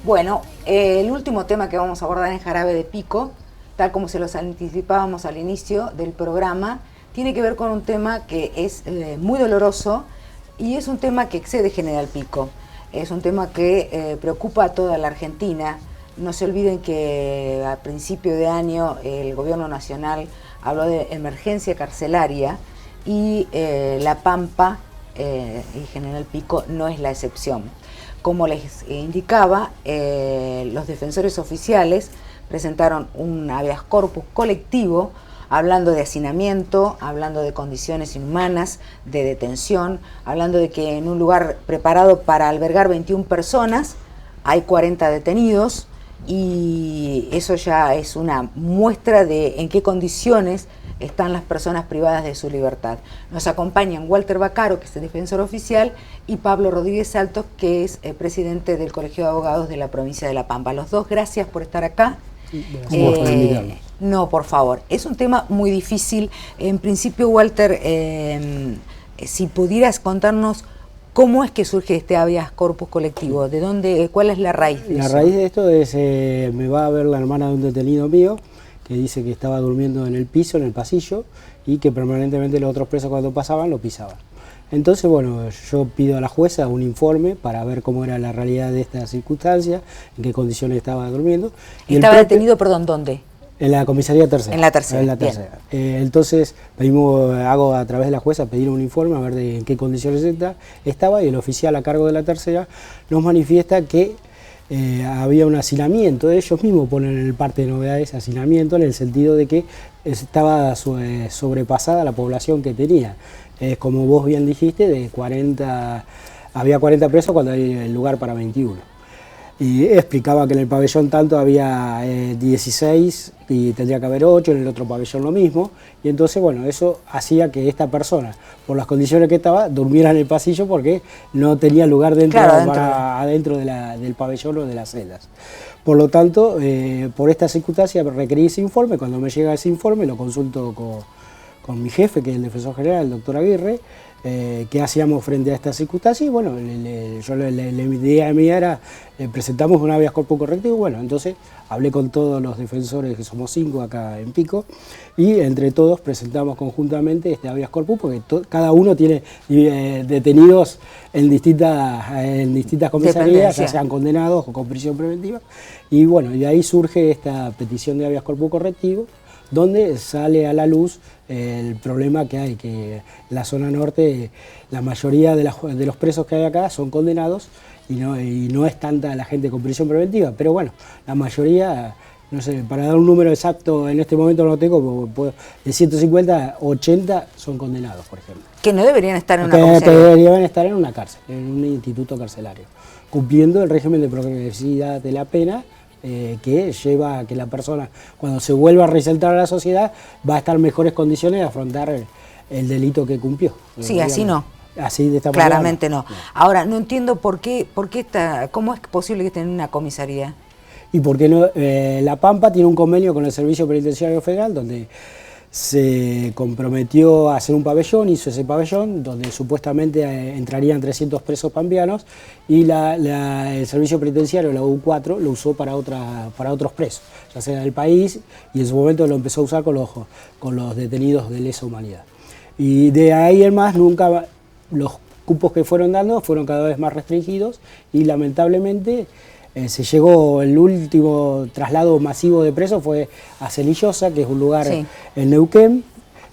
Bueno, el último tema que vamos a abordar en Jarabe de Pico, tal como se los anticipábamos al inicio del programa, tiene que ver con un tema que es muy doloroso y es un tema que excede General Pico. Es un tema que preocupa a toda la Argentina. No se olviden que a principio de año el gobierno nacional habló de emergencia carcelaria y La Pampa y General Pico no es la excepción. Como les indicaba, los defensores oficiales presentaron un habeas corpus colectivo hablando de hacinamiento, hablando de condiciones inhumanas, de detención, hablando de que en un lugar preparado para albergar 21 personas hay 40 detenidos y eso ya es una muestra de en qué condiciones están las personas privadas de su libertad. Nos acompañan Walter Vaccaro, que es el defensor oficial, y Pablo Rodríguez Saltos, que es presidente del Colegio de Abogados de la provincia de La Pampa. Los dos, gracias por estar acá. No, por favor, es un tema muy difícil. En principio, Walter, si pudieras contarnos cómo es que surge este habeas corpus colectivo, de dónde, cuál es la raíz de eso. La raíz de esto es, me va a ver la hermana de un detenido mío, que dice que estaba durmiendo en el piso, en el pasillo, y que permanentemente los otros presos cuando pasaban lo pisaban. Entonces, bueno, yo pido a la jueza un informe para ver cómo era la realidad de esta circunstancia, en qué condiciones estaba durmiendo. ¿Estaba detenido, perdón, dónde? En la comisaría tercera. En la tercera. En la tercera. Entonces, hago a través de la jueza pedir un informe a ver en qué condiciones estaba, y el oficial a cargo de la tercera nos manifiesta que había un hacinamiento. Ellos mismos ponen en el parte de novedades hacinamiento en el sentido de que estaba sobrepasada la población que tenía. Como vos bien dijiste, había 40 presos cuando hay el lugar para 21. Y explicaba que en el pabellón tanto había 16 y tendría que haber 8, en el otro pabellón lo mismo. Y entonces, bueno, eso hacía que esta persona, por las condiciones que estaba, durmiera en el pasillo porque no tenía lugar adentro del pabellón o de las celdas. Por lo tanto, por esta circunstancia requerí ese informe. Cuando me llega ese informe lo consulto con mi jefe, que es el defensor general, el doctor Aguirre, qué hacíamos frente a esta circunstancia, y bueno, la idea mía era, presentamos un habeas corpus correctivo. Bueno, entonces hablé con todos los defensores, que somos 5 acá en Pico, y entre todos presentamos conjuntamente este habeas corpus, porque cada uno tiene detenidos en distintas comisarías, ya sean condenados o con prisión preventiva, y bueno, y de ahí surge esta petición de habeas corpus correctivo, donde sale a la luz el problema que hay, que en la zona norte la mayoría de los presos que hay acá son condenados y no es tanta la gente con prisión preventiva, pero bueno, la mayoría, no sé, para dar un número exacto en este momento no lo tengo, de 150, 80 son condenados, por ejemplo. Que no deberían estar en una comisaría. Que deberían estar en una cárcel, en un instituto carcelario, cumpliendo el régimen de progresividad de la pena, que lleva a que la persona, cuando se vuelva a reinsertar a la sociedad, va a estar en mejores condiciones de afrontar el delito que cumplió. Sí, así no. Así de esta claramente no. Ahora, no entiendo por qué cómo es posible que estén en una comisaría. Y porque no, La Pampa tiene un convenio con el Servicio Penitenciario Federal, donde se comprometió a hacer un pabellón, hizo ese pabellón, donde supuestamente entrarían 300 presos pampeanos, y el Servicio Penitenciario, la U4, lo usó para otros presos, ya sea del país, y en su momento lo empezó a usar con los detenidos de lesa humanidad. Y de ahí en más, nunca los cupos que fueron dando fueron cada vez más restringidos, y lamentablemente se llegó, el último traslado masivo de presos fue a Cenillosa, que es un lugar en Neuquén,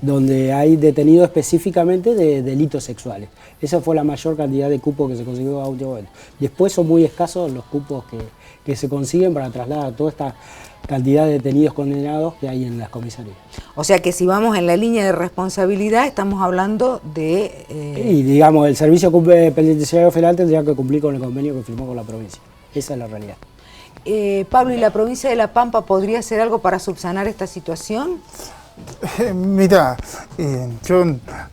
donde hay detenidos específicamente de delitos sexuales. Esa fue la mayor cantidad de cupos que se consiguió a último momento. Después son muy escasos los cupos que se consiguen para trasladar a toda esta cantidad de detenidos condenados que hay en las comisarías. O sea que si vamos en la línea de responsabilidad, estamos hablando de... Y digamos, el Servicio Penitenciario Federal tendría que cumplir con el convenio que firmó con la provincia. Esa es la realidad. Pablo, ¿y la provincia de La Pampa podría hacer algo para subsanar esta situación? Mirá,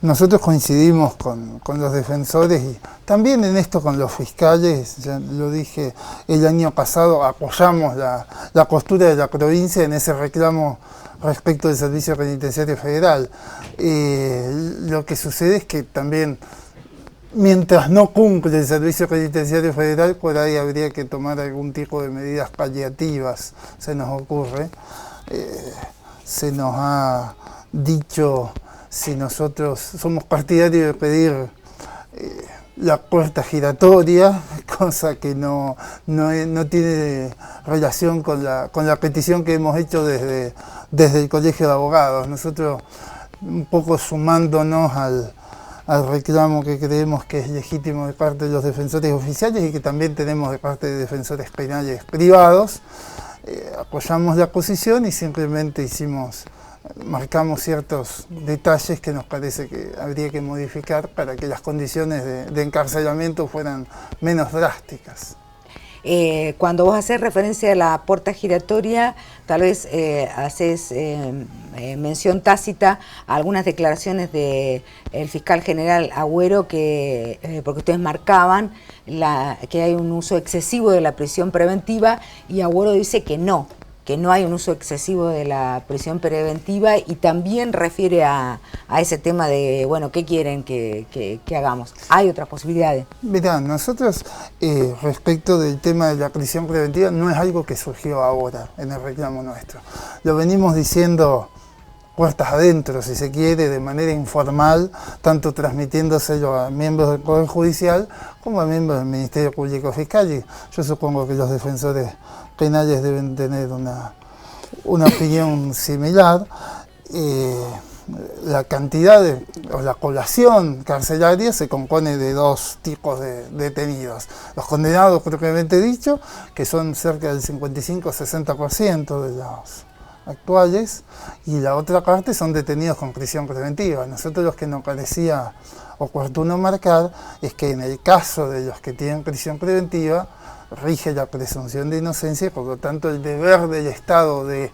nosotros coincidimos con los defensores y también en esto con los fiscales. Ya lo dije el año pasado, apoyamos la postura de la provincia en ese reclamo respecto del Servicio Penitenciario Federal. Lo que sucede es que también mientras no cumple el Servicio Penitenciario Federal, por ahí habría que tomar algún tipo de medidas paliativas, se nos ocurre. Se nos ha dicho si nosotros somos partidarios de pedir la puerta giratoria, cosa que no tiene relación con la petición que hemos hecho desde el Colegio de Abogados. Nosotros, un poco sumándonos al reclamo que creemos que es legítimo de parte de los defensores oficiales y que también tenemos de parte de defensores penales privados, apoyamos la posición y simplemente marcamos ciertos detalles que nos parece que habría que modificar para que las condiciones de encarcelamiento fueran menos drásticas. Cuando vos haces referencia a la puerta giratoria, tal vez haces mención tácita a algunas declaraciones del fiscal general Agüero, porque ustedes marcaban que hay un uso excesivo de la prisión preventiva, y Agüero dice que no hay un uso excesivo de la prisión preventiva, y también refiere a ese tema de, bueno, ¿qué quieren que hagamos? Hay otras posibilidades. Mirá, nosotros respecto del tema de la prisión preventiva no es algo que surgió ahora en el reclamo nuestro. Lo venimos diciendo puertas adentro, si se quiere, de manera informal, tanto transmitiéndoselo a miembros del Poder Judicial como a miembros del Ministerio Público Fiscal. Y yo supongo que los defensores penales deben tener una opinión similar. La cantidad o la población carcelaria se compone de dos tipos de detenidos. Los condenados propiamente dicho, que son cerca del 55-60% de los actuales, y la otra parte son detenidos con prisión preventiva. Nosotros lo que nos parecía oportuno marcar es que en el caso de los que tienen prisión preventiva rige la presunción de inocencia y por lo tanto el deber del Estado de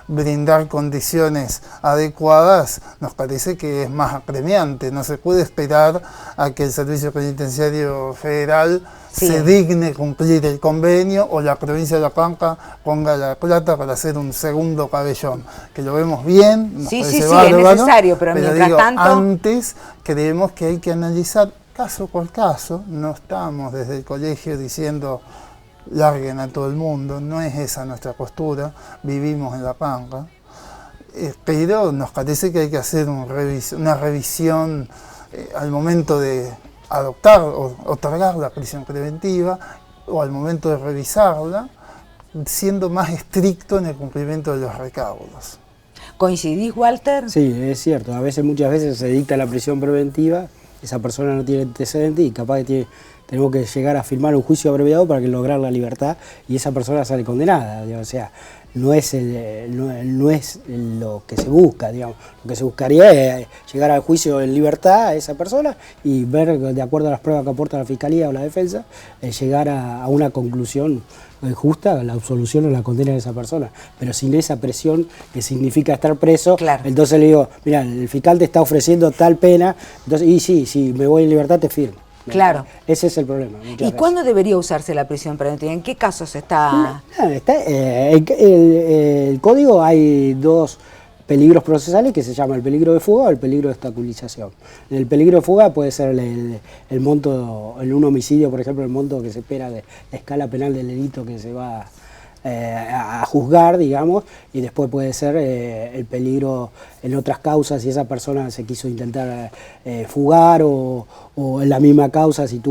brindar condiciones adecuadas nos parece que es más apremiante. No se puede esperar a que el Servicio Penitenciario Federal se digne cumplir el convenio o la provincia de La Pampa ponga la plata para hacer un segundo pabellón, que lo vemos bien, nos parece bárbaro, es necesario, pero mientras tanto antes creemos que hay que analizar caso por caso. No estamos desde el colegio diciendo larguen a todo el mundo, no es esa nuestra postura, vivimos en La Pampa, pero nos parece que hay que hacer una revisión al momento de adoptar o otorgar la prisión preventiva, o al momento de revisarla, siendo más estricto en el cumplimiento de los recaudos. ¿Coincidís, Walter? Sí, es cierto, muchas veces se dicta la prisión preventiva, esa persona no tiene antecedentes y capaz que tenemos que llegar a firmar un juicio abreviado para que lograr la libertad y esa persona sale condenada, digamos. O sea, no es lo que se busca, digamos. Lo que se buscaría es llegar al juicio en libertad a esa persona y ver, de acuerdo a las pruebas que aporta la Fiscalía o la Defensa, llegar a una conclusión justa, la absolución o la condena de esa persona, pero sin esa presión que significa estar preso. Claro. Entonces le digo, mira, el fiscal te está ofreciendo tal pena, entonces, y sí, si me voy en libertad te firmo. Claro. Ese es el problema. ¿Y cuándo debería usarse la prisión preventiva? ¿En qué casos está? El código hay dos peligros procesales que se llama el peligro de fuga o el peligro de obstaculización. En el peligro de fuga puede ser el monto, en un homicidio, por ejemplo, el monto que se espera de la escala penal del delito que se va a juzgar, digamos, y después puede ser el peligro en otras causas si esa persona se quiso intentar fugar o en la misma causa si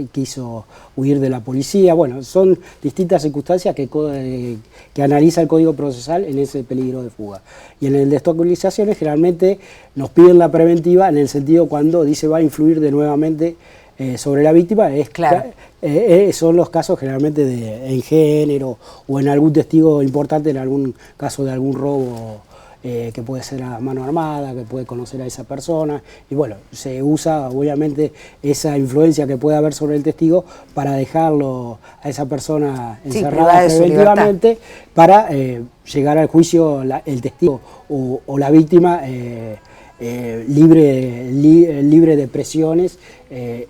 quiso huir de la policía. Bueno, son distintas circunstancias que analiza el Código Procesal en ese peligro de fuga. Y en el de obstaculizaciones generalmente nos piden la preventiva en el sentido cuando dice va a influir de nuevamente sobre la víctima, claro. Son los casos generalmente en género o en algún testigo importante, en algún caso de algún robo que puede ser a mano armada, que puede conocer a esa persona, y bueno, se usa obviamente esa influencia que puede haber sobre el testigo para dejarlo a esa persona encerrada preventivamente para llegar al juicio el testigo o la víctima libre de presiones,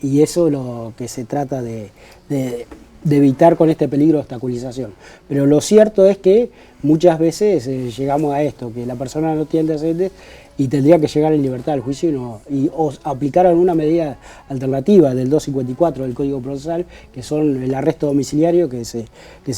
y eso es lo que se trata de evitar con este peligro de obstaculización. Pero lo cierto es que muchas veces llegamos a esto, que la persona no tiene antecedentes y tendría que llegar en libertad al juicio o aplicar alguna medida alternativa del 254 del Código Procesal, que son el arresto domiciliario que se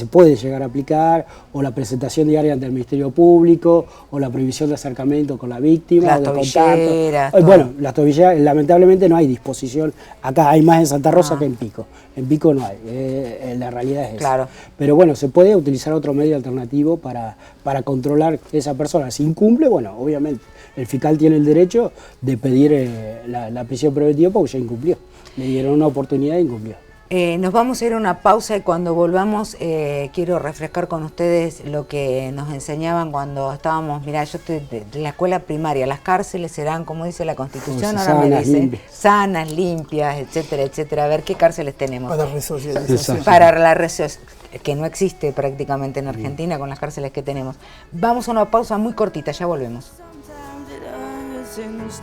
puede llegar a aplicar, o la presentación diaria ante el Ministerio Público, o la prohibición de acercamiento con la víctima, las o de tobilleras, contacto. Bueno, las tobilleras, lamentablemente no hay disposición, acá hay más en Santa Rosa que en Pico. En Pico no hay, la realidad es esa. Claro. Pero bueno, se puede utilizar otro medio alternativo para controlar que esa persona. Si incumple, bueno, obviamente, el fiscal tiene el derecho de pedir la prisión preventiva porque ya incumplió. Le dieron una oportunidad y incumplió. Nos vamos a ir a una pausa y cuando volvamos quiero refrescar con ustedes lo que nos enseñaban cuando estábamos, mirá, yo estoy de la escuela primaria, las cárceles serán, como dice la Constitución, ahora me dice, sanas, limpias, etcétera, etcétera. A ver, ¿qué cárceles tenemos? Para resocialización. Para la resocialización, que no existe prácticamente en Argentina con las cárceles que tenemos. Vamos a una pausa muy cortita, ya volvemos.